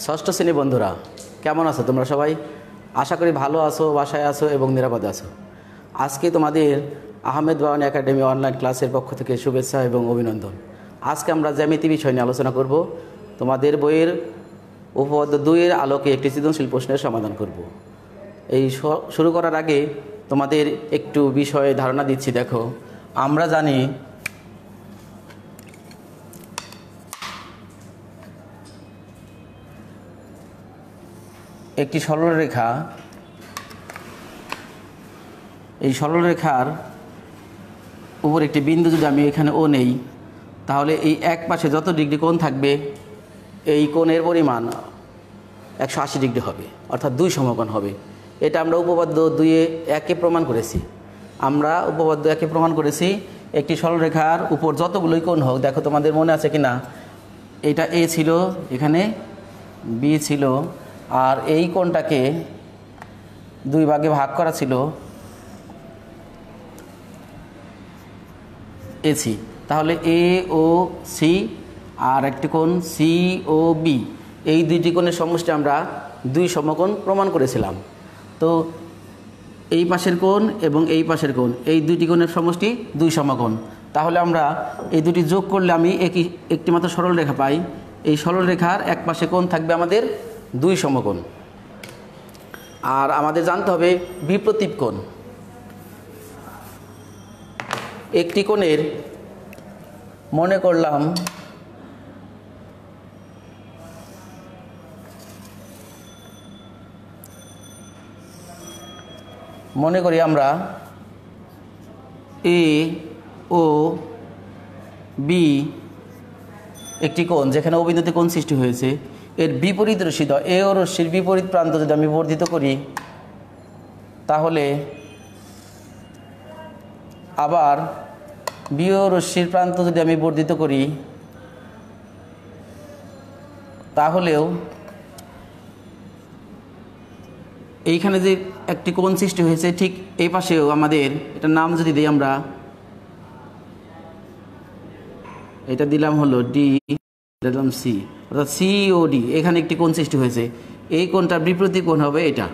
ষষ্ঠ শ্রেণী বন্ধুরা কেমন আছো তোমরা সবাই? আশা করি ভালো আছো, বাসায় আছো এবং নিরাপদে আছো। আজকে তোমাদের আহমেদ বাওয়ানি একাডেমি অনলাইন ক্লাসের পক্ষ থেকে শুভেচ্ছা এবং অভিনন্দন। আজকে আমরা জ্যামিতি বিষয় নিয়ে আলোচনা করব। তোমাদের বইয়ের উপপাদ্য 2-এর আলোকে একটি সৃজনশীল প্রশ্নের সমাধান করব। এই শুরু করার আগে তোমাদের একটু বিষয়ে ধারণা দিচ্ছি। দেখো, আমরা জানি একটি সরলরেখা, এই সরলরেখার উপর একটি বিন্দু যদি আমি এখানে ও নেই, তাহলে এই এক পাশে যত ডিগ্রি কোণ থাকবে এই কোণের পরিমাণ 180 ডিগ্রি হবে, অর্থাৎ 2 সমকোণ হবে। এটা আমরা উপপাদ্য 2-এ প্রমাণ করেছি। একটি সরলরেখার উপর যতগুলোই কোণ হোক, দেখো তোমাদের মনে আছে কি না, এটা এ ছিল, এখানে বি ছিল, আর এই কোণটাকে 2 ভাগে ভাগ করা ছিল এসি। তাহলে এ ও সি আর একটি কোণ সি ও বি, এই দুইটি কোণের সমষ্টি আমরা 2 সমকোণ প্রমাণ করেছিলাম। তো এই পাশের কোণ এবং এই পাশের কোণ, এই দুইটি কোণের সমষ্টি 2 সমকোণ। তাহলে আমরা এই দুটি যোগ করলে আমি একটি মাত্র সরলরেখা পাই। এই সরলরেখার এক পাশে কোণ থাকবে আমাদের 2 সমকোণ। আর আমাদের জানতে হবে বিপ্রতীপ কোণ। একটি কোণের মনে করি আমরা এ ও বি একটি কোণ, যেখানে ও বিন্দুতে কোণ সৃষ্টি হয়েছে। এর বিপরীত রশ্মি দাও, এ ও রশ্মির বিপরীত প্রান্ত যদি আমি বর্ধিত করি, তাহলে আবার বি ও রশ্মির প্রান্ত যদি আমি বর্ধিত করি, তাহলেও এইখানে যে একটি কোণ সৃষ্টি হয়েছে, ঠিক এই পাশেও আমাদের এটার নাম যদি দিই আমরা, এটা দিলাম হলো ডি, দিলাম সি, অর্থাৎ সি ও ডি, এখানে একটি কোণ সৃষ্টি হয়েছে। এই কোণটার বিপরীত কোণ হবে এটা।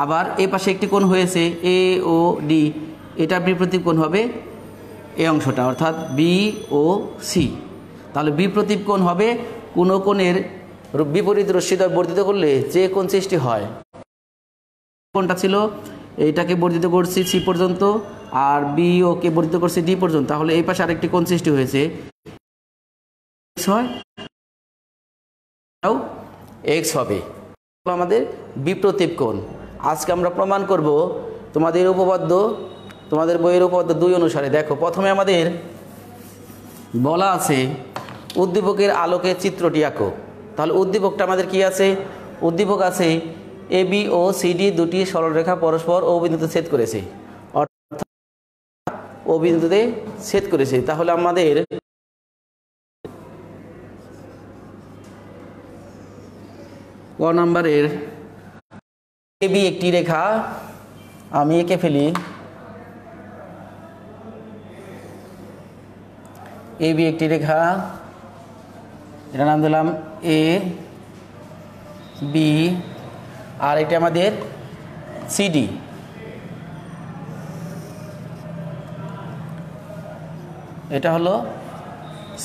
আবার এই পাশে একটি কোণ হয়েছে এ ও ডি, এটার বিপরীত কোণ হবে এই অংশটা, অর্থাৎ বি ও সি। তাহলে বিপরীত কোণ হবে কোনো কোণের বিপরীত রশ্মি দ্বারা বর্ধিত করলে যে কোণ সৃষ্টি হয়। কোণটা ছিল এইটাকে বর্ধিত করছি সি পর্যন্ত, আর বি ও কে বর্ধিত করছি ডি পর্যন্ত, তাহলে এই পাশে আরেকটি কোণ সৃষ্টি হয়েছে এক্স হবে, আমাদের বিপ্রতীপ কোণ। আজকে আমরা প্রমাণ করব তোমাদের বইয়ের উপপাদ্য 2 অনুসারে। দেখো, প্রথমে আমাদের বলা আছে উদ্দীপকের আলোকে চিত্রটি আঁকো। তাহলে উদ্দীপকটা আমাদের কি আছে? উদ্দীপক আছে এ বি ও সিডি দুটি সরলরেখা পরস্পর ও বিন্দুতে ছেদ করেছে, অর্থাৎ ও বিন্দুতে ছেদ করেছে। তাহলে আমাদের ক নাম্বারের এ বি একটি রেখা, আমি এঁকে ফেলি। এ বি একটি রেখা, এটার নাম দিলাম এ বি, আর এটা আমাদের সিডি। এটা হলো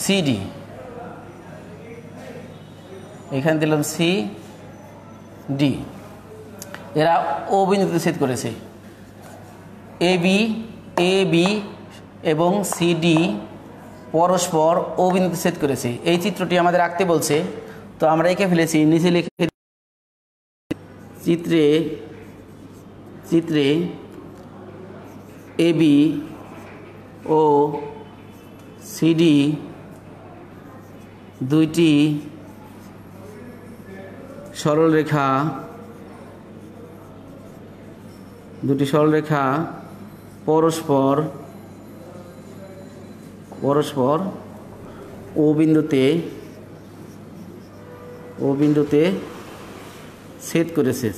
সিডি, এখানে দিলাম সি ডি। এরা ও বিন্দুতে ছেদ করেছে। এ বি এবং সিডি পরস্পর ও বিন্দুতে ছেদ করেছে। এই চিত্রটি আমাদের আঁকতে বলছে, তো আমরা এঁকে ফেলেছি। নিচে লিখে চিত্রে এ বি ও সিডি দুটি সরলরেখা পরস্পর ও বিন্দুতে ছেদ করেছে।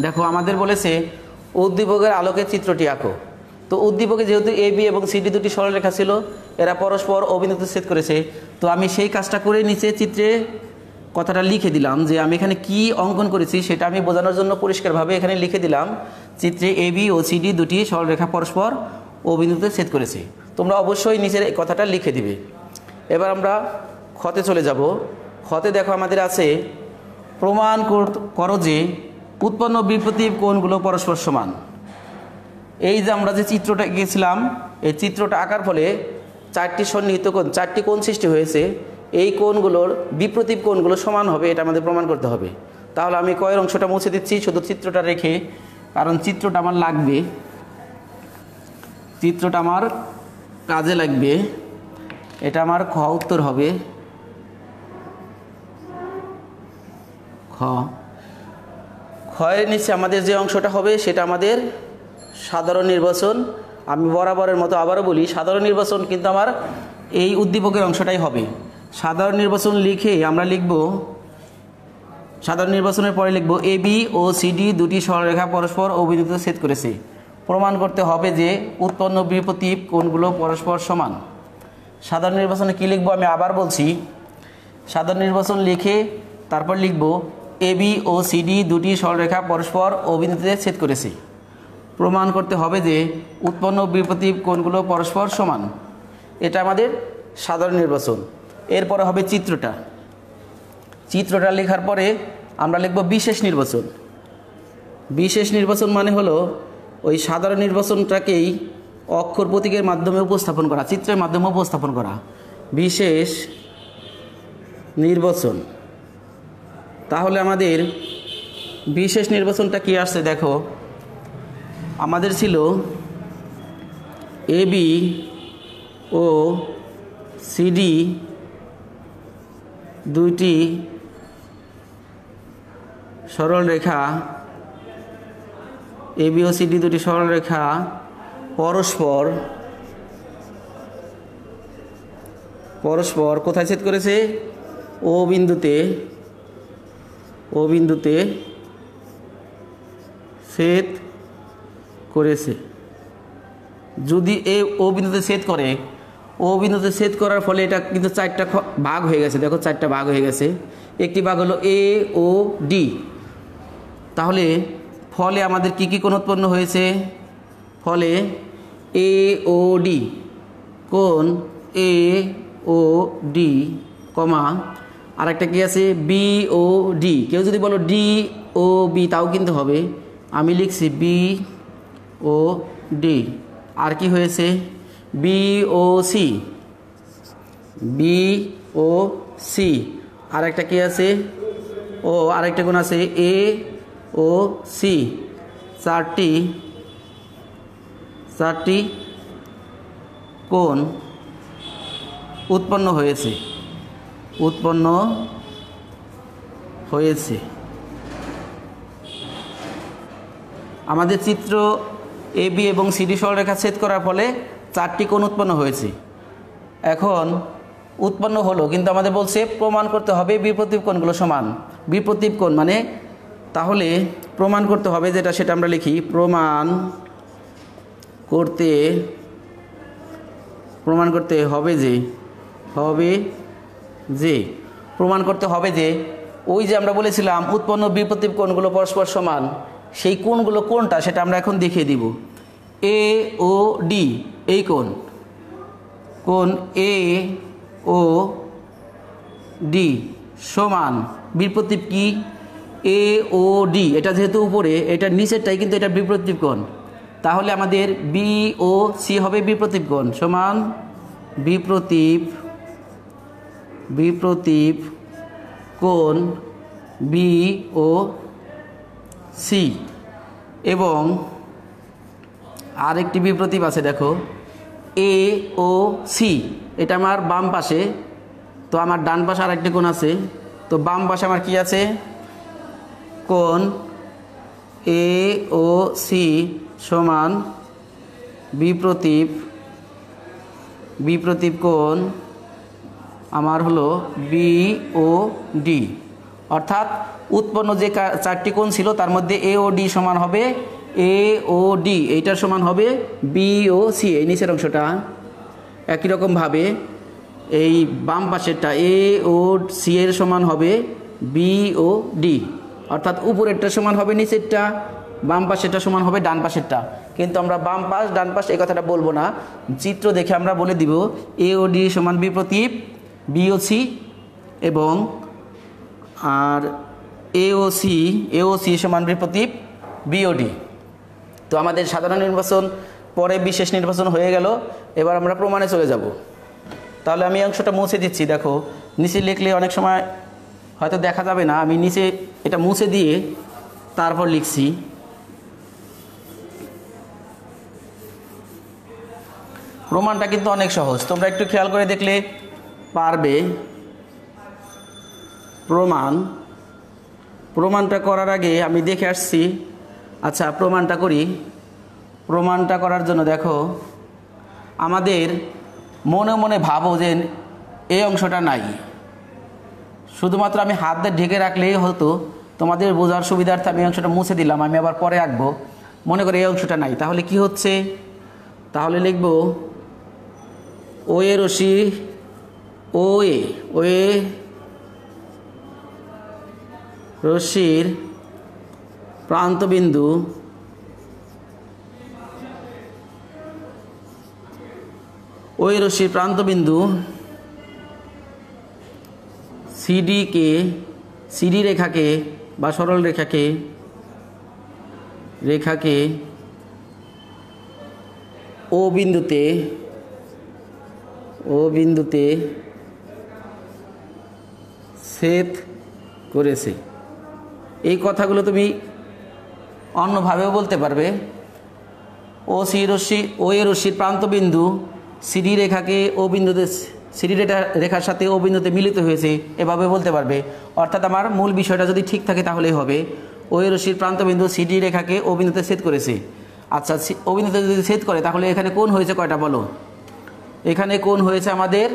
দেখো, আমাদের বলেছে উদ্দীপকের আলোকে চিত্রটি আঁকো। তো উদ্দীপকে যেহেতু এ বি এবং সিডি দুটি সরলরেখা ছিল, এরা পরস্পর অবিন্দুতে ছেদ করেছে। তো আমি সেই কাজটা করে নিচে চিত্রে কথাটা লিখে দিলাম, যে আমি এখানে কি অঙ্কন করেছি সেটা আমি বোঝানোর জন্য পরিষ্কারভাবে এখানে লিখে দিলাম, চিত্রে এ বি ও সিডি দুটি সরলরেখা পরস্পর অবিন্দুতে ছেদ করেছে। তোমরা অবশ্যই নিচের কথাটা লিখে দিবে। এবার আমরা খতে চলে যাব। খতে দেখো আমাদের আছে, প্রমাণ করো যে উৎপন্ন বিপ্রতীপ কোণগুলো পরস্পর সমান। এই যে আমরা যে চিত্রটা এঁকেছিলাম, এই চিত্রটা আঁকার ফলে চারটি সন্নিহিত কোণ, চারটি কোণ সৃষ্টি হয়েছে। এই কোণগুলোর বিপ্রতীপ কোণগুলো সমান হবে, এটা আমাদের প্রমাণ করতে হবে। তাহলে আমি কয়ের অংশটা মুছে দিচ্ছি শুধু চিত্রটা রেখে, কারণ চিত্রটা আমার লাগবে, চিত্রটা আমার কাজে লাগবে। এটা আমার খ উত্তর হবে। ক্ষয়ের নিচে আমাদের যে অংশটা হবে সেটা আমাদের সাধারণ নির্বাচন। আমি বরাবরের মতো আবারও বলি, সাধারণ নির্বাচন কিন্তু আমার এই উদ্দীপকের অংশটাই হবে। সাধারণ নির্বাচন লিখে আমরা লিখব, সাধারণ নির্বাচনের পরে লিখব এ বি ও সিডি দুটি সরলরেখা পরস্পর অবিন্দুতে ছেদ করেছে। প্রমাণ করতে হবে যে উৎপন্ন বিপ্রতীপ কোণগুলো পরস্পর সমান। সাধারণ নির্বাচনে কী লিখব আমি আবার বলছি, সাধারণ নির্বাচন লিখে তারপর লিখব এ বি ও সিডি দুটি সরলরেখা পরস্পর অবিন্দুতে ছেদ করেছে। প্রমাণ করতে হবে যে উৎপন্ন বিপ্রতীপ কোণগুলো পরস্পর সমান। এটা আমাদের সাধারণ নির্বাচন। এরপরে হবে চিত্রটা। চিত্রটা লেখার পরে আমরা লিখব বিশেষ নির্বাচন। বিশেষ নির্বাচন মানে হলো ওই সাধারণ নির্বাচনটাকেই অক্ষর প্রতীকের মাধ্যমে উপস্থাপন করা, চিত্রের মাধ্যমে উপস্থাপন করা, বিশেষ নির্বাচন। তাহলে আমাদের বিশেষ নির্বাচনটা কি আসছে দেখো, আমাদের ছিল এ বি ও সিডি দুইটি সরলরেখা, এ বি ও সিডি দুটি সরলরেখা পরস্পর পরস্পর কোথায় ছেদ করেছে? ও বিন্দুতে, ও বিন্দুতে ছেদ করেছে। যদি এ ও বিন্দুতে ছেদ করে, ও বিন্দুতে ছেদ করার ফলে এটা কিন্তু চারটা ভাগ হয়ে গেছে। দেখো চারটা ভাগ হয়ে গেছে। একটি ভাগ হলো এ ও ডি। তাহলে ফলে আমাদের কি কি কোণ উৎপন্ন হয়েছে? ফলে এ ও ডি কোণ, এ ও ডি কমা আরেকটা কি আছে বি ও ডি। কেউ যদি বলো ডি ও বি তাও কিন্তু হবে, আমি লিখছি বি ও ডি। আর কি হয়েছে? বি ও সি, বি ও সি। আরেকটা কি আছে? ও আরেকটা কোণ আছে এ ও সি। চারটি কোণ উৎপন্ন হয়েছে, উৎপন্ন হয়েছে। আমাদের চিত্র এ বি এবং সিডি সরলরেখা ছেদ করার ফলে চারটি কোণ উৎপন্ন হয়েছে। এখন উৎপন্ন হলো, কিন্তু আমাদের বলছে প্রমাণ করতে হবে বিপ্রতীপ কোণগুলো সমান। বিপ্রতীপ কোণ মানে, তাহলে প্রমাণ করতে হবে যেটা সেটা আমরা লিখি, প্রমাণ করতে হবে যে ওই যে আমরা বলেছিলাম উৎপন্ন বিপ্রতীপ কোণগুলো পরস্পর সমান, সেই কোণগুলো কোনটা সেটা আমরা এখন দেখিয়ে দিব। এ ও ডি, এই কোণ এ ও ডি সমান বিপ্রতীপ কি? এ ও ডি। এটা যেহেতু উপরে, এটা নিচেরটাই কিন্তু এটা বিপ্রতীপ কোণ। তাহলে আমাদের বি ও সি হবে বিপ্রতীপ কোণ, সমান বিপ্রতীপ কোণ বি ও সি। এবং আরেকটি বিপ্রতীপ আছে দেখো, এ ও সি। এটা আমার বাম পাশে, তো আমার ডান পাশে আরেকটি কোণ আছে। তো বাম পাশে আমার কি আছে? কোণ এ ও সি সমান বিপ্রতীপ কোণ আমার হলো বি ও ডি। অর্থাৎ উৎপন্ন যে চারটি কোণ ছিল তার মধ্যে এ ও ডি সমান হবে এ ও ডি এইটার সমান হবে বি ও সি, এই নিচের অংশটা। একই রকমভাবে এই বাম পাশেরটা এ ও সি এর সমান হবে বি ও ডি, অর্থাৎ উপরেরটা সমান হবে নিচেরটা, বাম পাশেরটা সমান হবে ডান পাশেরটা। কিন্তু আমরা বাম পাশ ডান পাশ এই কথাটা বলবো না, চিত্র দেখে আমরা বলে দিব এ ও ডি সমান বিপ্রতীপ বি ও সি, এবং আর এ ও সি সমান বিপ্রতীপ বি ও ডি। তো আমাদের সাধারণ নির্বাচন পরে বিশেষ নির্বাচন হয়ে গেল, এবার আমরা প্রমাণে চলে যাব। তাহলে আমি অংশটা মুছে দিচ্ছি। দেখো নিচে লিখলে অনেক সময় হয়তো দেখা যাবে না, আমি নিচে এটা মুছে দিয়ে তারপর লিখছি। প্রমাণটা কিন্তু অনেক সহজ, তোমরা একটু খেয়াল করে দেখলে পারবে। প্রমাণটা করার আগে আমি দেখে আসছি। আচ্ছা প্রমাণটা করি। প্রমাণটা করার জন্য দেখো আমাদের মনে মনে ভাবো যে এই অংশটা নাই, শুধুমাত্র আমি হাত দিয়ে ঢেকে রাখলেই হতো। তোমাদের বোঝার সুবিধার্থে আমি অংশটা মুছে দিলাম, আমি আবার পরে আঁকবো। মনে করে এই অংশটা নাই, তাহলে কি হচ্ছে? তাহলে লিখব ও এ রশ্মি ও এ রশ্মির প্রান্তবিন্দু ওই রশ্মির প্রান্তবিন্দু সিডি রেখাকে বা সরল রেখাকে ও বিন্দুতে ছেদ করেছে। এই কথাগুলো তুমি অন্যভাবেও বলতে পারবে। ও এ রশ্মির প্রান্তবিন্দু সিডি রেখাকে ও বিন্দুতে সিডি রেখার সাথে ও বিন্দুতে মিলিত হয়েছে, এভাবে বলতে পারবে। অর্থাৎ আমার মূল বিষয়টা যদি ঠিক থাকে তাহলেই হবে। ও এ রশ্মির প্রান্তবিন্দু সিডি রেখাকে ও বিন্দুতে ছেদ করেছে। আচ্ছা ও বিন্দুতে যদি ছেদ করে তাহলে এখানে কোণ হয়েছে কয়টা বলো? এখানে কোণ হয়েছে আমাদের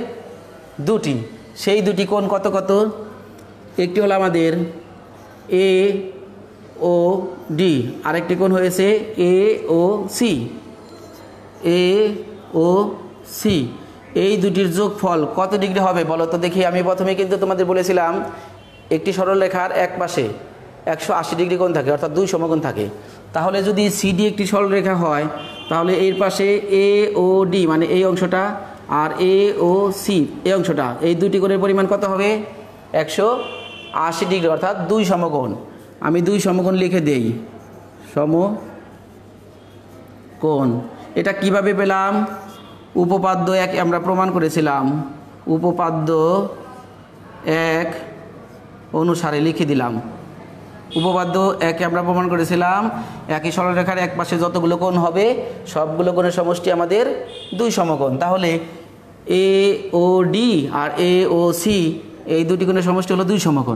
দুটি। সেই দুটি কোণ কত কত? একটি হলো আমাদের এ ও ডি, আরেকটি কোণ হয়েছে এ ও সি। এই দুটির যোগফল কত ডিগ্রি হবে বলো তো দেখি। আমি প্রথমে কিন্তু তোমাদের বলেছিলাম একটি সরল রেখার এক পাশে 180 ডিগ্রি কোণ থাকে, অর্থাৎ 2 সমকোণ থাকে। তাহলে যদি সিডি একটি সরল রেখা হয় তাহলে এর পাশে এ ও ডি মানে এই অংশটা আর এ ও সি এই অংশটা, এই দুটি কোণের পরিমাণ কত হবে? 180 ডিগ্রি, অর্থাৎ 2 সমকোণ। আমি 2 সমকোণ লিখে দেই, সমকোণ। এটা কিভাবে পেলাম? উপপাদ্য 1 আমরা প্রমাণ করেছিলাম, উপপাদ্য 1 অনুসারে লিখে দিলাম। উপপাদ্য 1 আমরা প্রমাণ করেছিলাম একই সরলরেখার এক পাশে যতগুলো কোণ হবে সবগুলো কোণের সমষ্টি আমাদের 2 সমকোণ। তাহলে এ ও ডি আর এ ও সি এই দুটি কোণের সমষ্টি হলো 2 সমকোণ।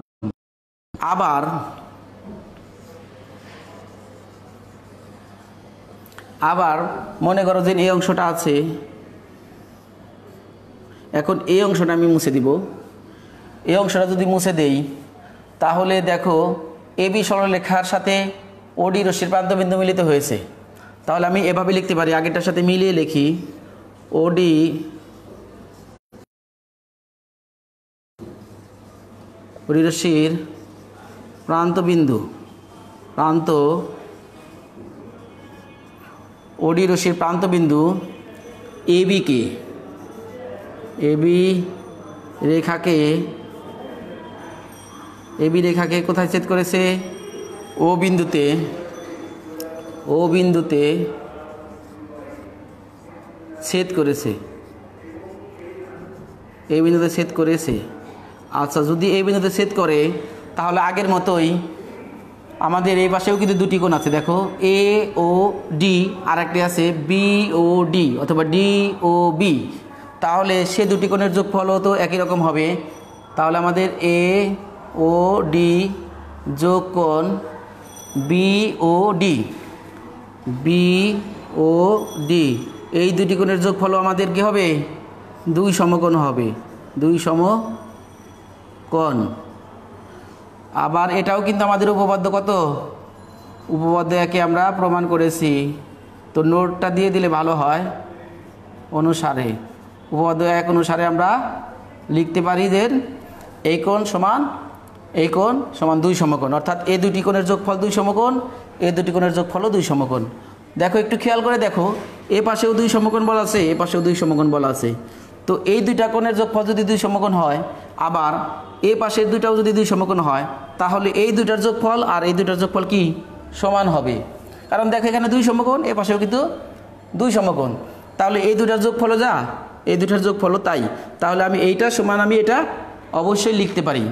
আবার মনে করো যে এই অংশটা আছে, এখন এই অংশটা আমি মুছে দিব। এই অংশটা যদি মুছে দেই তাহলে দেখো এবি সরলরেখার সাথে ওডি রশ্মির প্রান্তবিন্দু মিলিত হয়েছে। তাহলে আমি এভাবে লিখতে পারি, আগেরটার সাথে মিলিয়ে লিখি ওডি রশ্মির ওডি রশ্মির প্রান্তবিন্দু এবি রেখাকে কোথায় ছেদ করেছে? ও বিন্দুতে ছেদ করেছে, এই বিন্দুতে ছেদ করেছে। আচ্ছা যদি এই বিন্দুতে ছেদ করে তাহলে আগের মতোই আমাদের এই পাশেও কিন্তু দুটি কোণ আছে। দেখো এ ও ডি আর একটি আছে বি ও ডি অথবা ডি ও বি। তাহলে সে দুটি কোণের যোগফল তো একই রকম হবে। তাহলে আমাদের এ ও ডি যোগ কোণ বি ও ডি এই দুটি কোণের যোগফল আমাদের কি হবে? 2 সমকোণ হবে, 2 সমকোণ। আবার এটাও কিন্তু আমাদের উপপাদ্য কত? উপপাদ্য একে আমরা প্রমাণ করেছি। তো নোটটা দিয়ে দিলে ভালো হয়। অনুসারে উপপাদ্য এক অনুসারে আমরা লিখতে পারি যে এই কোণ সমান এই কোণ সমান 2 সমকোণ, অর্থাৎ এই দুটি কোণের যোগফল 2 সমকোণ, এই দুটি কোণের যোগফলও 2 সমকোণ। দেখো একটু খেয়াল করে দেখো, এ পাশেও 2 সমকোণ বলা আছে, এ পাশেও 2 সমকোণ বলা আছে। তো এই দুইটা কোণের যোগফল যদি 2 সমকোণ হয়, আবার এ পাশের দুইটাও যদি 2 সমকোণ হয়, তাহলে এই দুইটার যোগফল আর এই দুইটার যোগফল কি সমান হবে। কারণ দেখো এখানে 2 সমকোণ, এ পাশেও কিন্তু 2 সমকোণ, তাহলে এই দুইটার যোগফলও যা, এই দুইটার যোগফলও তাই। তাহলে আমি এইটা সমান আমি এটা অবশ্যই লিখতে পারি।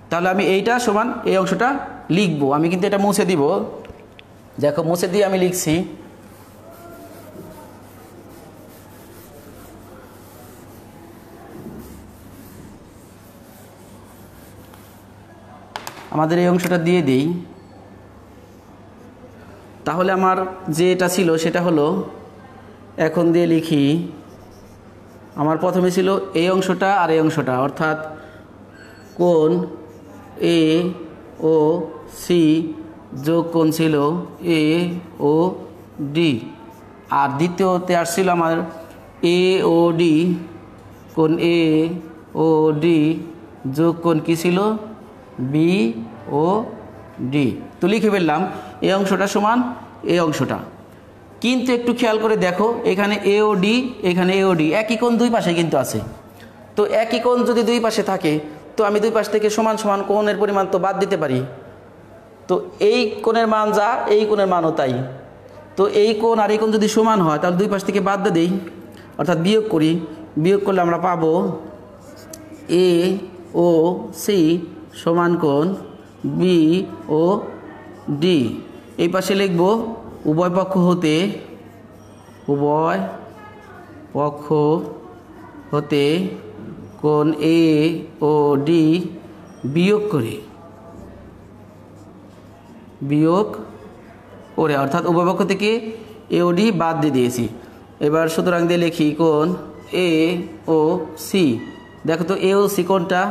তাহলে আমি এইটা সমান এই অংশটা লিখবো। আমি কিন্তু এটা মুছে দিব, দেখো মুছে দিয়ে আমি লিখছি। আমাদের এই অংশটা দিয়ে দিই। তাহলে আমার যে এটা ছিল সেটা হলো, এখন দিয়ে লিখি, আমার প্রথমে ছিল এই অংশটা আর এই অংশটা, অর্থাৎ কোণ এ ও সি যোগ কোণ ছিল এ ও ডি, আর দ্বিতীয়তে আসছিল আমার এ ও ডি, কোণ এ ও ডি যোগ কোণ কী ছিল বি ও ডি। তো লিখে ফেললাম এই অংশটা সমান এই অংশটা। কিন্তু একটু খেয়াল করে দেখো, এখানে এ ও ডি, এখানে এ ও ডি, একই কোণ দুই পাশে কিন্তু আছে। তো একই কোণ যদি দুই পাশে থাকে, তো আমি দুই পাশ থেকে সমান সমান কোণের পরিমাণ তো বাদ দিতে পারি। তো এই কোণের মান যা, এই কোণের মানও তাই। তো এই কোণ আর এই কোণ যদি সমান হয়, তাহলে দুই পাশ থেকে বাদ দিয়ে দিই, অর্থাৎ বিয়োগ করি। বিয়োগ করলে আমরা পাবো এ ও সি সমান কোণ বি ও ডি। এই পাশে লিখব উভয় পক্ষ হতে কোণ এ ও ডি বিয়োগ করে, অর্থাৎ উভয় পক্ষ থেকে এ ও ডি বাদ দিয়ে দিয়েছি। এবার সুতরাং দিয়ে লিখি কোণ এ ও সি। দেখো তো এ ও সি কোণটা,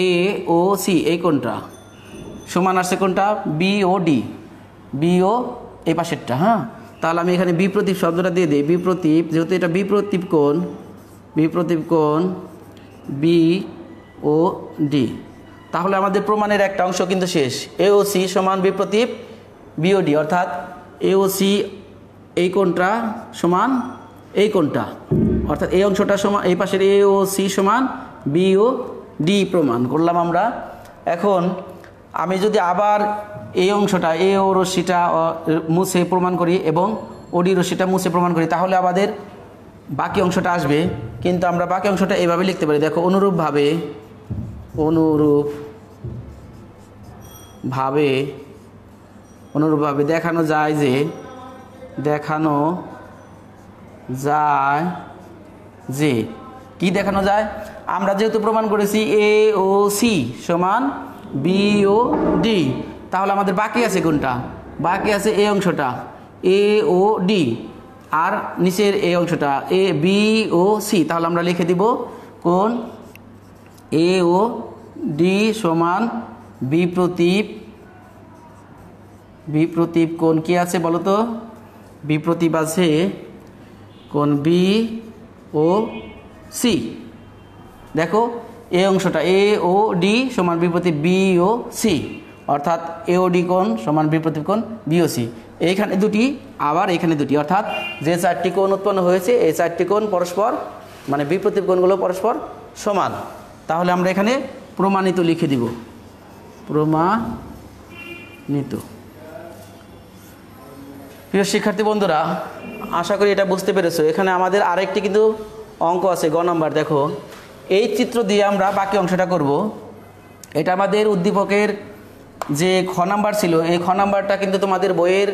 এ ও সি এই কোণটা সমান আসছে কোণটা বি ও ডি, বি ও এই পাশেরটা। হ্যাঁ, তাহলে আমি এখানে বিপ্রতীপ শব্দটা দিয়ে দিই। বিপ্রতীপ, যেহেতু এটা বিপ্রতীপ কোণ বি ও ডি। তাহলে আমাদের প্রমাণের একটা অংশ কিন্তু শেষ। এ ও সি সমান বিপ্রতীপ বি ও ডি, অর্থাৎ এ ও সি এই কোণটা সমান এই কোণটা, অর্থাৎ এই অংশটা সমান এই পাশের এ ও সি সমান বি ও ডি প্রমাণ করলাম আমরা। এখন আমি যদি আবার এই অংশটা এ ও রশ্মিটা মুছে প্রমাণ করি এবং ওডি রশ্মিটা মুছে প্রমাণ করি, তাহলে আমাদের বাকি অংশটা আসবে। কিন্তু আমরা বাকি অংশটা এইভাবে লিখতে পারি, দেখো অনুরূপভাবে দেখানো যায় যে কি দেখানো যায়, আমরা যেহেতু প্রমাণ করেছি এ ও সি সমান বি ও ডি, তাহলে আমাদের বাকি আছে কোনটা, বাকি আছে এই অংশটা এ ও ডি, আর নিচের এই অংশটা এ বি ও সি। তাহলে আমরা লিখে দিব কোণ এ ও ডি সমান বিপ্রতীপ কোণ কি আছে বলো তো, বিপ্রতীপ আছে কোণ বি ও সি। দেখো এই অংশটা এ ও ডি সমান বিপ্রতীপ বি ও সি, অর্থাৎ এ ও ডি কোণ সমান বিপ্রতীপ কোণ বি ও সি। এইখানে দুটি, আবার এখানে দুটি, অর্থাৎ যে চারটি কোণ উৎপন্ন হয়েছে এই চারটি কোণ পরস্পর, মানে বিপ্রতীপ কোণগুলো পরস্পর সমান। তাহলে আমরা এখানে প্রমাণিত লিখে দিব, প্রমাণিত। প্রিয় শিক্ষার্থী বন্ধুরা, আশা করি এটা বুঝতে পেরেছো। এখানে আমাদের আরেকটি কিন্তু অঙ্ক আছে, গ নাম্বার। দেখো এই চিত্র দিয়ে আমরা বাকি অংশটা করব। এটা আমাদের উদ্দীপকের যে খ নাম্বার ছিল, এই খ নাম্বারটা কিন্তু তোমাদের বইয়ের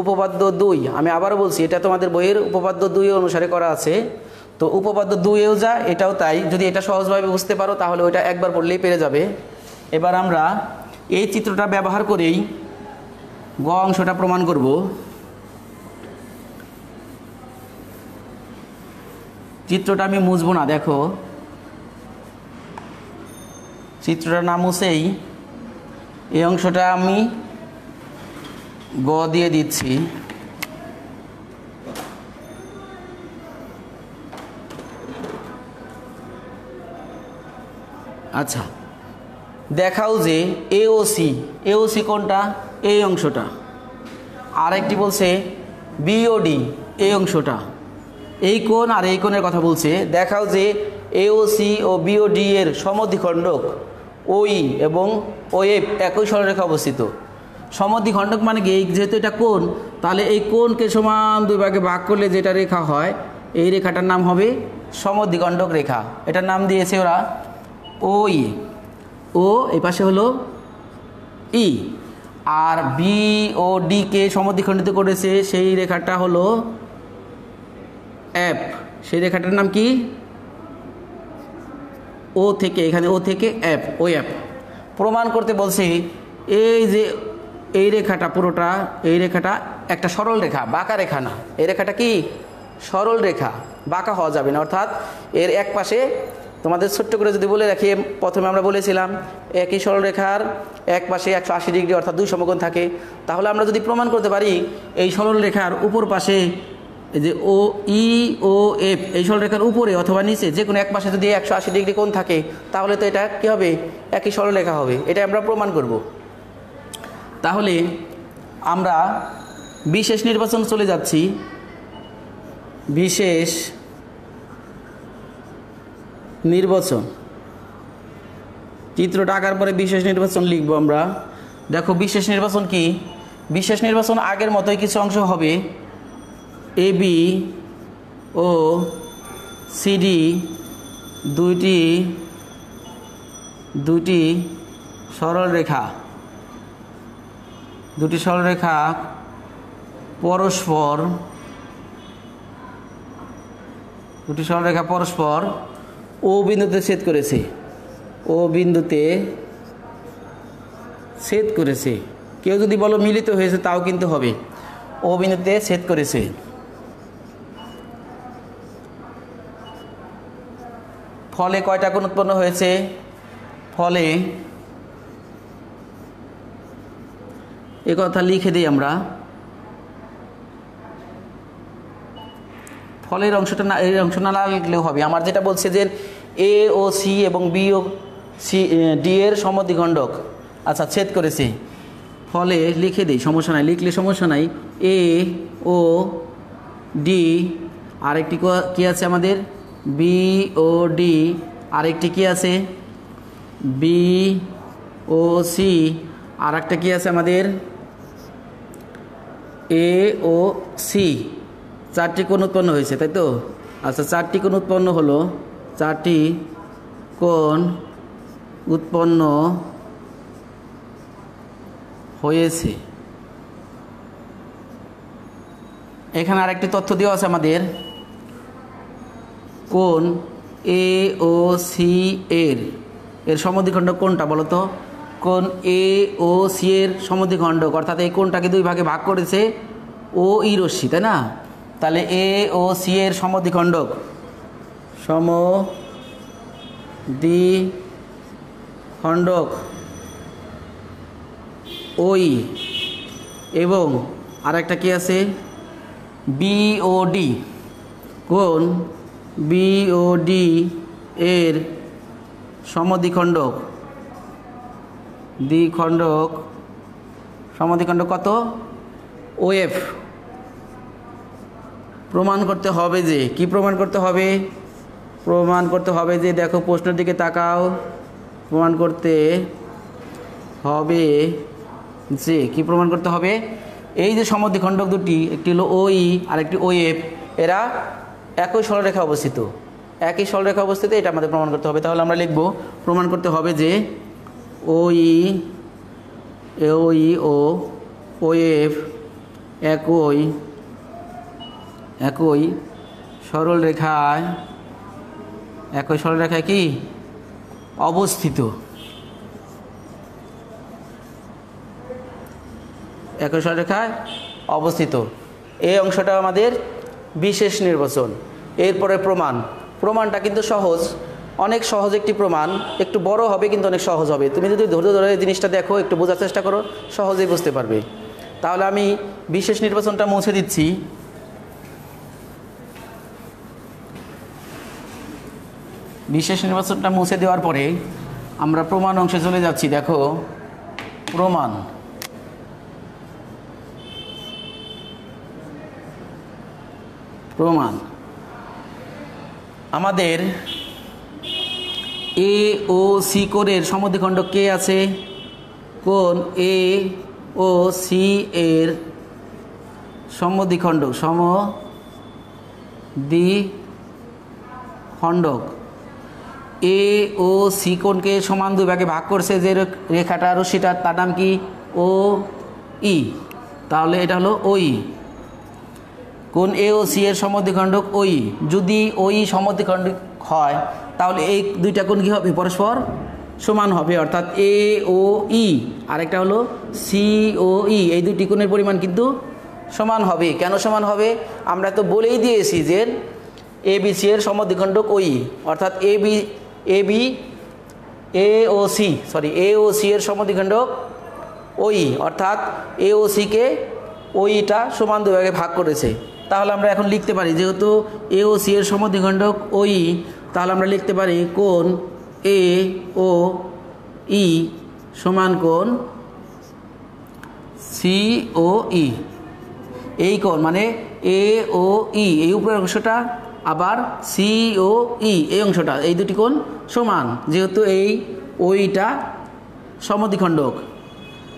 উপপাদ্য 2, আমি আবারও বলছি এটা তোমাদের বইয়ের উপপাদ্য 2 অনুসারে করা আছে। তো উপপাদ্য 2-এও যা এটাও তাই, যদি এটা সহজভাবে বুঝতে পারো তাহলে ওইটা একবার পড়লেই পেরে যাবে। এবার আমরা এই চিত্রটা ব্যবহার করেই গ অংশটা প্রমাণ করব। চিত্রটা আমি মুছবো না, দেখো চিত্রটা না মুছেই এই অংশটা আমি গ দিয়ে দিচ্ছি। আচ্ছা, দেখাও যে এওসি কোনটা? এই অংশটা। আরেকটি বলছে বিওডি, এই অংশটা। এই কোণ আর এই কোণের কথা বলছে। দেখাও যে এওসি ও বিওডি এর সমদ্বিখণ্ডক ওই এবং ওএফ একই সরলরেখা অবস্থিত। সমদ্বিখণ্ডক মানে কি? যেহেতু এটা কোণ, তাহলে এই কোণকে সমান দুই ভাগে ভাগ করলে যেটা রেখা হয়, এই রেখাটার নাম হবে সমদ্বিখণ্ডক রেখা। এটার নাম দিয়েছে ওরা ওই। ও এই পাশে হলো ই, আর বি ও ডি কে সমদ্বিখণ্ডিত করেছে, সেই রেখাটা হলো এফ। সেই রেখাটার নাম কি? ও থেকে, এখানে ও থেকে এফ, ও এফ। প্রমাণ করতে বলছি এই যে এই রেখাটা পুরোটা, এই রেখাটা একটা সরল রেখা, বাঁকা রেখা না। এই রেখাটা কি? সরল রেখা, বাঁকা হওয়া যাবে না। অর্থাৎ এর এক পাশে, তোমাদের ছোট্ট করে যদি বলে রাখি, প্রথমে আমরা বলেছিলাম একই সরলরেখার এক পাশে 180 ডিগ্রি অর্থাৎ 2 সমকোণ থাকে। তাহলে আমরা যদি প্রমাণ করতে পারি এই সরলরেখার উপর পাশে যে ও ই ও এফ, এই সরলরেখার উপরে অথবা নিচে যে কোনো এক পাশে যদি 180 ডিগ্রি কোণ থাকে, তাহলে তো এটা কী হবে? একই সরলরেখা হবে। এটা আমরা প্রমাণ করব। তাহলে আমরা বিশেষ নির্বাচন চলে যাচ্ছি। বিশেষ নির্বাচন, চিত্রটা আঁকার পরে বিশেষ নির্বাচন লিখব আমরা। দেখো বিশেষ নির্বাচন কি? বিশেষ নির্বাচন আগের মতোই কিছু অংশ হবে। এ বি ও সিডি দুটি সরলরেখা, পরস্পর, ও বিন্দুতে ছেদ করেছে। ও বিন্দুতে ছেদ করেছে। কেউ যদি বলো মিলিত হয়েছে, তাও কিন্তু হবে। ও বিন্দুতে ছেদ করেছে। ফলে কয়টা কোণ উৎপন্ন হয়েছে? ফলে এ কথা লিখে দিই আমরা। ফলের অংশটা না, এই অংশ না লিখলেও হবে। আমার যেটা বলছে যে এ ও সি এবং বি ও সি ডি এর সমদ্বিখণ্ডক, আচ্ছা, ছেদ করেছে। ফলে লিখে দিই, সমস্যা নাই, লিখলে সমস্যা নাই। এ ও ডি, আরেকটি কি আছে আমাদের? বি ও ডি, আরেকটি কি আছে? বি ও সি, আর একটা কি আছে আমাদের? এ ও সি। 4টি কোণ উৎপন্ন হয়েছে, তাই তো? আচ্ছা, 4টি কোণ উৎপন্ন হলো। 4টি কোণ উৎপন্ন হয়েছে। এখানে আরেকটি তথ্য দেওয়া আছে আমাদের। কোণ এ ও সি এর সমদ্বিখণ্ডক কোনটা বলো তো? কোণ এ ও সি এর সমদ্বিখণ্ডক, অর্থাৎ এই কোণটাকে দুই ভাগে ভাগ করেছে ও ই রশ্মি, তাই না? তাহলে এ ও সি এর সমদ্বিখণ্ডক ওই, এবং আরেকটা কি আছে? বিওডি। কোণ বিওডি এর সমদ্বিখণ্ডক কত? ওএফ। প্রমাণ করতে হবে যে, কি প্রমাণ করতে হবে? প্রমাণ করতে হবে যে, দেখো প্রশ্নের দিকে তাকাও। প্রমাণ করতে হবে যে, কি প্রমাণ করতে হবে? এই যে সমদ্বিখণ্ডক দুটি, একটি হলো ওই আর একটি ওএফ, এরা একই সরলরেখা অবস্থিত। একই সরলরেখা অবস্থিত, এটা আমাদের প্রমাণ করতে হবে। তাহলে আমরা লিখব, প্রমাণ করতে হবে যে ওই ও ওএফ একই সরলরেখায় কি অবস্থিত। একই সরলরেখায় অবস্থিত। এই অংশটা আমাদের বিশেষ নির্বাচন। এরপরে প্রমাণটা কিন্তু সহজ, অনেক সহজ একটি প্রমাণ। একটু বড় হবে কিন্তু অনেক সহজ হবে। তুমি যদি ধৈর্য ধরে জিনিসটা দেখো, একটু বোঝার চেষ্টা করো, সহজেই বুঝতে পারবে। তাহলে আমি বিশেষ নির্বাচনটা মুছে দিচ্ছি। বিশেষ নির্বাচনটা মুছে দেওয়ার পরে আমরা প্রমাণ অংশে চলে যাচ্ছি। দেখো প্রমাণ, প্রমাণ আমাদের এ ও সি কোণের সমদ্বিখণ্ডক কে আছে? কোণ এ ও সি এর সমদ্বিখণ্ডক, সমদ্বিখণ্ডক এ ও সি কোণকে সমান দুই ভাগে ভাগ করছে যে রেখাটা রশ্মিটা, তার নাম কি? ও ই। তাহলে এটা হলো ও ই। কোণ এ ও সি এর সমদ্বিখণ্ডক ও ই। যদি ও ই সমদ্বিখণ্ডক হয় তাহলে এই দুইটা কোণ কি হবে? পরস্পর সমান হবে, অর্থাৎ এ ও ই আরেকটা হলো সি ও ই, এই দুটি কোণের পরিমাণ কিন্তু সমান হবে। কেন সমান হবে? আমরা তো বলেই দিয়েছি যে এ বি সি এর সমদ্বিখণ্ডক ও ই, অর্থাৎ এ ও সি এর সমদ্বিখণ্ডক ও ই, অর্থাৎ এ ও সিকে ও ইটা সমান দুই ভাগে ভাগ করেছে। তাহলে আমরা এখন লিখতে পারি, যেহেতু এ ও সি এর সমদ্বিখণ্ডক ও ই, তাহলে আমরা লিখতে পারি কোণ এ ও ই সমান কোণ সি ও ই। এই কোণ মানে এ ও ই এই উপরের অংশটা, আবার সি ও ই এই অংশটা, এই দুটি কোণ সমান, যেহেতু এই ওইটা সমদ্বিখণ্ডক,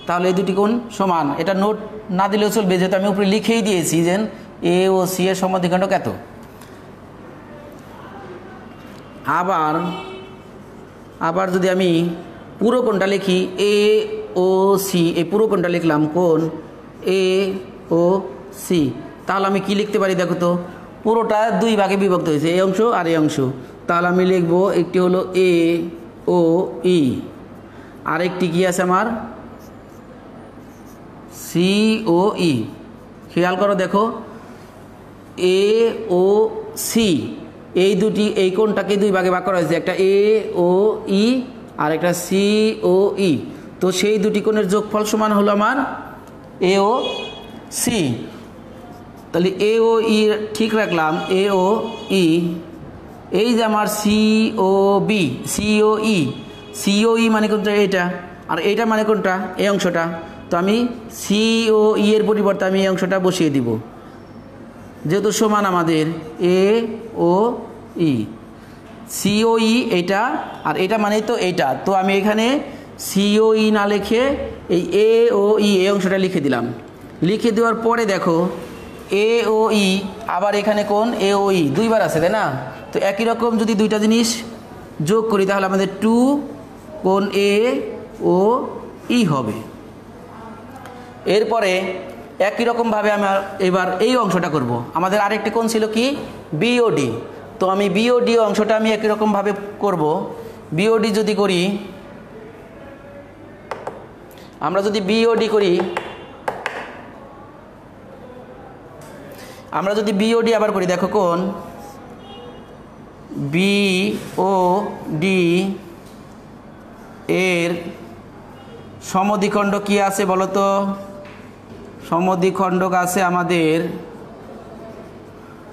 তাহলে এই দুটি কোণ সমান। এটা নোট না দিলেও চলবে, যেহেতু আমি উপরে লিখেই দিয়েছি যে এ ও সি এর সমদ্বিখণ্ডক এত। আবার যদি আমি পুরো কোণটা লিখি এ ও সি, এই পুরো কোণটা লিখলাম কোণ এ ও সি, তাহলে আমি কি লিখতে পারি? দেখো তো, পুরোটা দুই ভাগে বিভক্ত হয়েছে, এই অংশ আর এই অংশ। তাহলে আমি লিখব একটি হলো এ ও ই, আরেকটি কি আছে আমার? সি ও ই। খেয়াল করো, দেখো এ ও সি এই দুটি, এই কোণটাকে দুই ভাগে ভাগ করা হয়েছে, একটা এ ও ই আর একটা সি ও ই। তো সেই দুটি কোণের যোগফল সমান হলো আমার এ ও সি। তাহলে এ ও ই ঠিক রাখলাম, এ ও ই। এই যে আমার সি ও বি, সি ও ই মানে কোনটা? এইটা। আর এইটা মানে কোনটা? এই অংশটা। তো আমি সি ও ই এর পরিবর্তে আমি এই অংশটা বসিয়ে দিব, যেহেতু সমান আমাদের এ ও ই। সি ও ই এইটা, আর এটা মানেই তো এইটা। তো আমি এখানে সি ও ই না লিখে এই এ ও ই এই অংশটা লিখে দিলাম। লিখে দেওয়ার পরে দেখো এ ও ই, আবার এখানে কোণ এ ও ই দুইবার আছে, তাই না? তো একই রকম যদি দুইটা জিনিস যোগ করি তাহলে আমাদের 2 কোণ এ ও ই হবে। এরপরে একই রকমভাবে আমি এবার এই অংশটা করব। আমাদের আরেকটি কোণ ছিল কি? বিওডি। তো আমি বিওডি অংশটা আমি একই রকমভাবে করব। বিওডি যদি করি, আমরা যদি বিওডি করি, আমরা যদি বিওডি আবার করি, দেখো কোণ বিওডি এর সমদ্বিখণ্ডক কি আছে বলো তো? সমদ্বিখণ্ডক আছে আমাদের,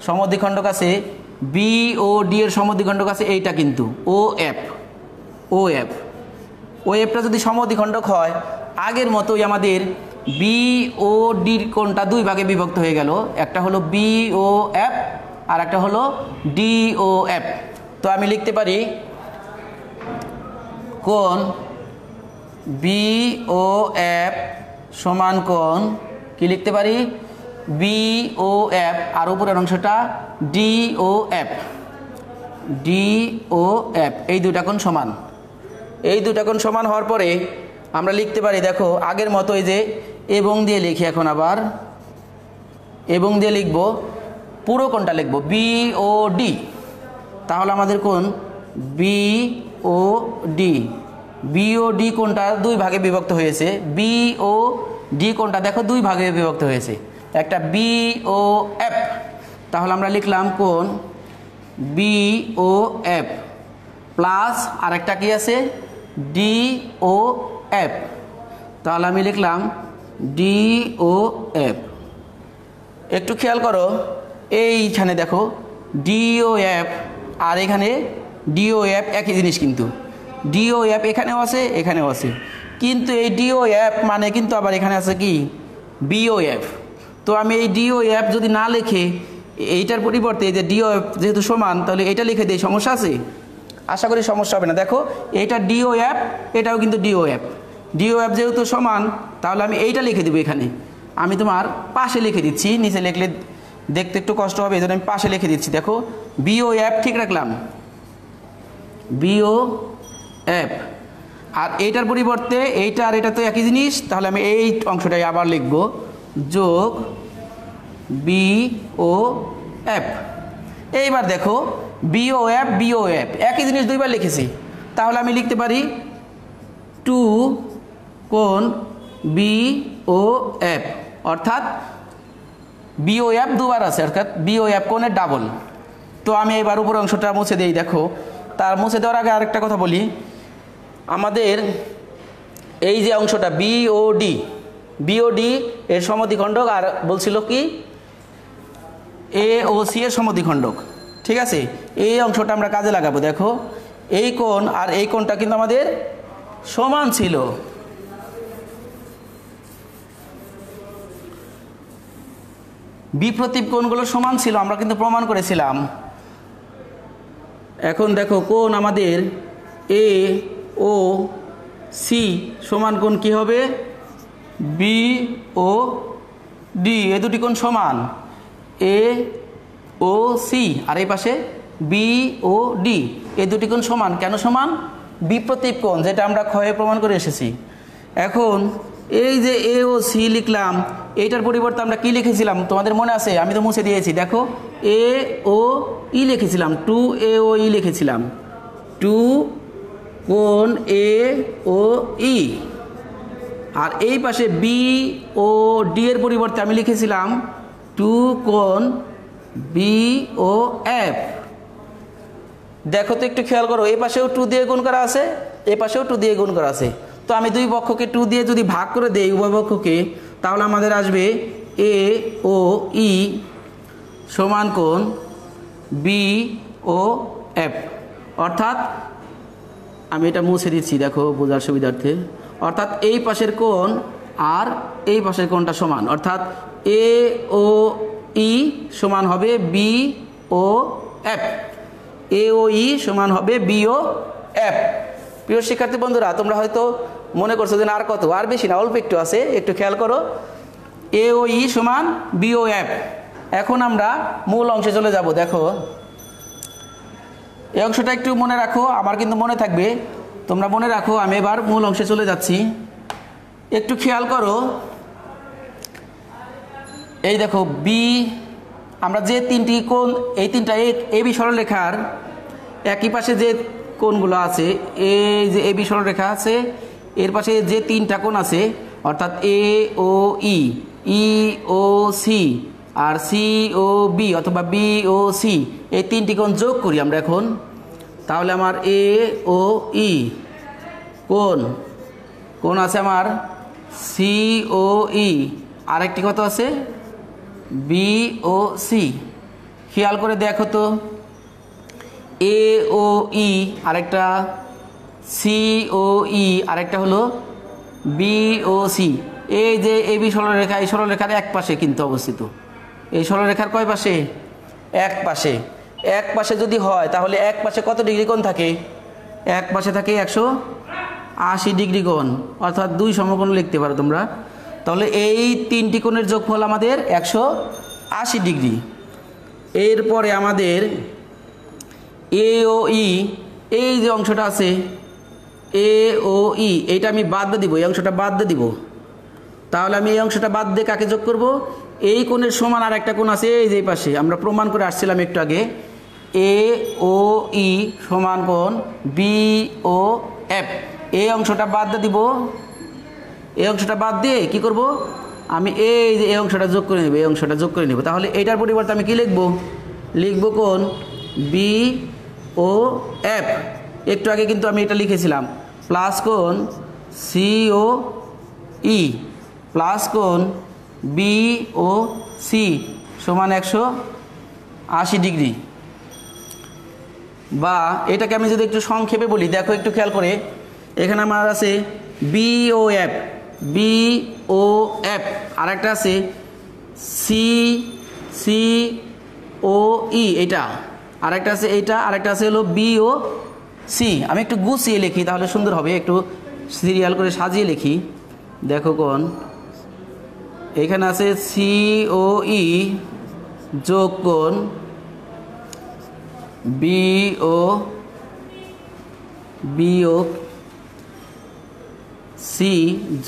সমদ্বিখণ্ডক আছে বিওডি এর সমদ্বিখণ্ডক আছে এইটা, কিন্তু ও এফ। ও এফটা যদি সমদ্বিখণ্ডক হয়, আগের মতোই আমাদের বিওডির কোণটা দুই ভাগে বিভক্ত হয়ে গেল, একটা হলো বিওএফ আর একটা হলো ডিওএফ। তো আমি লিখতে পারি কোণ বিওএফ সমান কোণ কি লিখতে পারি? বিওএফ আর উপরের অংশটা ডিওএফ। এই দুইটা কোণ সমান। এই দুইটা কোণ সমান হওয়ার পরে আমরা লিখতে পারি, দেখো আগের মতো এই যে এবং দিয়ে লিখি, এখন আবার এবং দিয়ে লিখব, পুরো কোণটা লিখব বিওডি। তাহলে আমাদের কোণ বিওডি কোণটা দুই ভাগে বিভক্ত হয়েছে। বিওডি কোণটা দেখো দুই ভাগে বিভক্ত হয়েছে, একটা বিওএফ। তাহলে আমরা লিখলাম কোণ বিওএফ প্লাস আরেকটা কি আছে? ডিওএফ। তাহলে আমি লিখলাম ডি ও এফ। একটু খেয়াল করো, এইখানে দেখো ডিও এফ আর এখানে ডিও এফ একই জিনিস, কিন্তু ডিও এফ এখানেও আছে এখানেও আছে, কিন্তু এই ডিও এফ মানে কিন্তু আবার এখানে আছে কি বিও এফ। তো আমি এই ডিও এফ যদি না লিখে এইটার পরিবর্তে এই যে ডিও এফ যেহেতু সমান, তাহলে এটা লিখে দিই, সমস্যা আছে? আশা করি সমস্যা হবে না। দেখো এইটা ডিও এফ, এটাও কিন্তু ডিও এফ। ডিও এফ যেহেতু সমান, তাহলে আমি এইটা লিখে দেবো এখানে। আমি তোমার পাশে লিখে দিচ্ছি, নিচে লিখলে দেখতে একটু কষ্ট হবে, এই জন্য আমি পাশে লিখে দিচ্ছি। দেখো বিও এফ ঠিক রাখলাম, বিও এফ। আর এইটার পরিবর্তে এইটা আর এটা তো একই জিনিস, তাহলে আমি এই অংশটাই আবার লিখব, যোগ বি ও এফ। এইবার দেখো বিও এফ একই জিনিস দুইবার লিখেছি, তাহলে আমি লিখতে পারি 2 কোণ বি ও এফ, অর্থাৎ বিও এফ দুবার আছে, অর্থাৎ বিও এফ কোণের ডাবল। তো আমি এবার উপর অংশটা মুছে দিই। দেখো তার মুছে দেওয়ার আগে আরেকটা কথা বলি, আমাদের এই যে অংশটা বিওডি এর সমদ্বিখণ্ডক, আর বলছিল কি এ ও সি এর সমদ্বিখণ্ডক, ঠিক আছে? এই অংশটা আমরা কাজে লাগাবো। দেখো এই কোণ আর এই কোণটা কিন্তু আমাদের সমান ছিল, বিপ্রতীপ কোণগুলো সমান ছিল, আমরা কিন্তু প্রমাণ করেছিলাম। এখন দেখো কোণ আমাদের এ ও সি সমান কোণ কি হবে? বি ও ডি, এ দুটি কোণ সমান, এ ও সি আর এই পাশে বি ও ডি, এই দুটি কোণ সমান। কেন সমান? বিপ্রতীপ কোণ, যেটা আমরা ক্ষয়ে প্রমাণ করে এসেছি। এখন এই যে এ ও সি লিখলাম, এইটার পরিবর্তে আমরা কি লিখেছিলাম তোমাদের মনে আছে? আমি তো মুছে দিয়েছি। দেখো এ ও ই লিখেছিলাম, 2 এ ও ই লিখেছিলাম, 2 কোণ এ ও ই। আর এই পাশে বি ও ডি এর পরিবর্তে আমি লিখেছিলাম 2 কোণ বি ও এফ। দেখো তো একটু খেয়াল করো, এই পাশেও 2 দিয়ে গুণ করা আছে, এই পাশেও 2 দিয়ে গুণ করা আছে। তো আমি দুই পক্ষকে 2 দিয়ে যদি ভাগ করে দেই উভয় পক্ষকে, তাহলে আমাদের আসবে এ ও ই সমান কোণ বি ও এফ। অর্থাৎ আমি এটা মুছে দিচ্ছি দেখো বোঝার সুবিধার্থে, অর্থাৎ এই পাশের কোণ আর এই পাশের কোণটা সমান, অর্থাৎ এ ও ই সমান হবে বি ও এফ, এ ও ই সমান হবে বি ও এফ। প্রিয় শিক্ষার্থী বন্ধুরা, তোমরা হয়তো মনে করছো যে আর কত, আর বেশি না, অল্প একটু আছে, একটু খেয়াল করো। এ ও ই সমান বি ও এফ। এখন আমরা মূল অংশে চলে যাব। দেখো এই অংশটা একটু মনে রাখো, আমার কিন্তু মনে থাকবে, তোমরা মনে রাখো। আমি এবার মূল অংশে চলে যাচ্ছি। একটু খেয়াল করো, এই দেখো বি, আমরা যে তিনটি কোণ, এই তিনটা এ বি সরলরেখার একই পাশে যে কোণগুলো আছে, এই যে এ বি সরলরেখা আছে, এর পাশে যে তিনটা কোণ আছে, অর্থাৎ এ ও ই, ই ও সি আর সি ও বি অথবা বি ও সি, এই তিনটি কোণ যোগ করি আমরা এখন। তাহলে আমার এ ও ই কোণ আছে আমার সি ও ই, আরেকটি কত আছে বি ও সি। খেয়াল করে দেখো তো, এ ও ই আরেকটা, সি ও ই আরেকটা হলো বি ও সি। এই যে এ বি সরলরেখা, এই সরলরেখার এক পাশে কিন্তু অবস্থিত। এই সরলরেখার কয় পাশে? এক পাশে। এক পাশে যদি হয় তাহলে এক পাশে কত ডিগ্রি কোণ থাকে? এক পাশে থাকে 180 ডিগ্রি কোণ, অর্থাৎ 2 সমকোণ লিখতে পারো তোমরা। তাহলে এই তিনটি কোণের যোগফল আমাদের 180 ডিগ্রি। এরপরে আমাদের এ ও ই, এই যে অংশটা আছে এ ও ই, এইটা আমি বাদ দিয়ে দিব, এই অংশটা বাদ দিয়ে দিব। তাহলে আমি এই অংশটা বাদ দিয়ে কাকে যোগ করব? এই কোণের সমান আর একটা কোণ আছে এই যে পাশে, আমরা প্রমাণ করে আসছিলাম একটু আগে, এ ও ই সমান কোণ বি ও এফ। এই অংশটা বাদ দিয়ে দিব, এই অংশটা বাদ দিয়ে কি করব? আমি এই যে এই অংশটা যোগ করে নেব, এই অংশটা যোগ করে নেব। তাহলে এইটার পরিবর্তে আমি কি লিখব? লিখব কোণ বি ও এফ। একটু আগে কিন্তু আমি এটা লিখেছিলাম, প্লাস কোণ সি ও ই প্লাস কোণ BOC সমান 180 ডিগ্রি। বা এটাকে আমি যদি একটু সংক্ষেপে বলি, দেখো একটু খেয়াল করে, এখানে আমার আছে BOF, আর একটা আছে COE, এটা আরেকটা আছে, এইটা আরেকটা আছে হলো BOC। আমি একটু গুছিয়ে লিখি তাহলে সুন্দর হবে, একটু সিরিয়াল করে সাজিয়ে লিখি। দেখো কোণ এখানে আছে COE যোগ কোণ BOC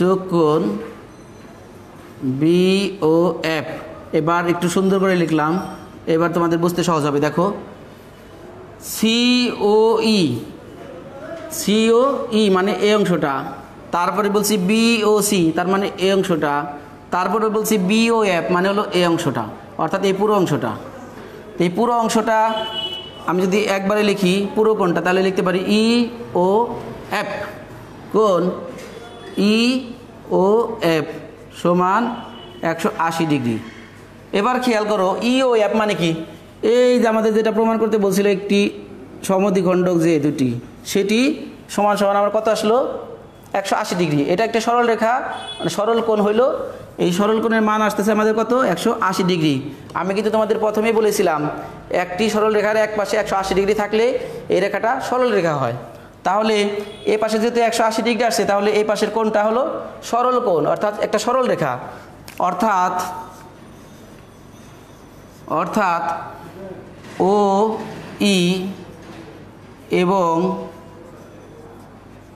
যোগ কোণ BOF। এবার একটু সুন্দর করে লিখলাম, এবার তোমাদের বুঝতে সহজ হবে। দেখো COE মানে এই অংশটা, তারপরে বলছি BOC তার মানে এই অংশটা, তারপরে বলছি BOF মানে হলো এই অংশটা, অর্থাৎ এই পুরো অংশটা। এই পুরো অংশটা আমি যদি একবারে লিখি পুরো কোণটা, তাহলে লিখতে পারি EOF কোণ EOF সমান 180 ডিগ্রি। এবার খেয়াল করো EOF মানে কি, এই যে আমাদের যেটা প্রমাণ করতে বলছিল একটি সমদ্বিখণ্ডক যে দুটি, সেটি সমান সমান আমার কত আসলো 180 ডিগ্রি। এটা একটা সরল রেখা, মানে সরল কোণ হইলো, এই সরল কোণের মান আসতেছে আমাদের কত 180 ডিগ্রি। আমি কিন্তু তোমাদের প্রথমেই বলেছিলাম একটি সরল রেখার এক পাশে 180 ডিগ্রি থাকলে এই রেখাটা সরল রেখা হয়। তাহলে এই পাশে যেহেতু 180 ডিগ্রি আসছে, তাহলে এই পাশের কোণটা হলো সরল কোণ, অর্থাৎ একটা সরল রেখা। অর্থাৎ OE এবং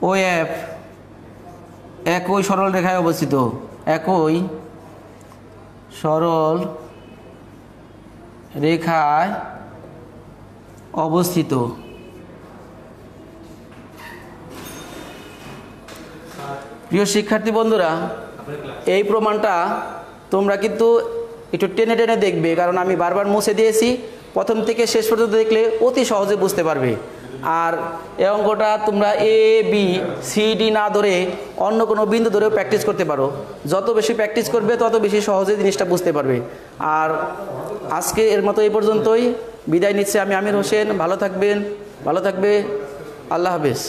OF একই সরল রেখায় অবস্থিত, একই সরল রেখায় অবস্থিত। প্রিয় শিক্ষার্থী বন্ধুরা, এই প্রমাণটা তোমরা কিন্তু একটু টেনে টেনে দেখবে, কারণ আমি বারবার মুছে দিয়েছি। প্রথম থেকে শেষ পর্যন্ত দেখলে অতি সহজে বুঝতে পারবে। আর এই অঙ্কটা তোমরা ABCD না ধরে অন্য কোনো বিন্দু ধরেও প্র্যাকটিস করতে পারো। যত বেশি প্র্যাকটিস করবে তত বেশি সহজে জিনিসটা বুঝতে পারবে। আর আজকে এর মতো এই পর্যন্তই, বিদায় নিচ্ছে আমি আমির হোসেন। ভালো থাকবে। আল্লাহ হাফেজ।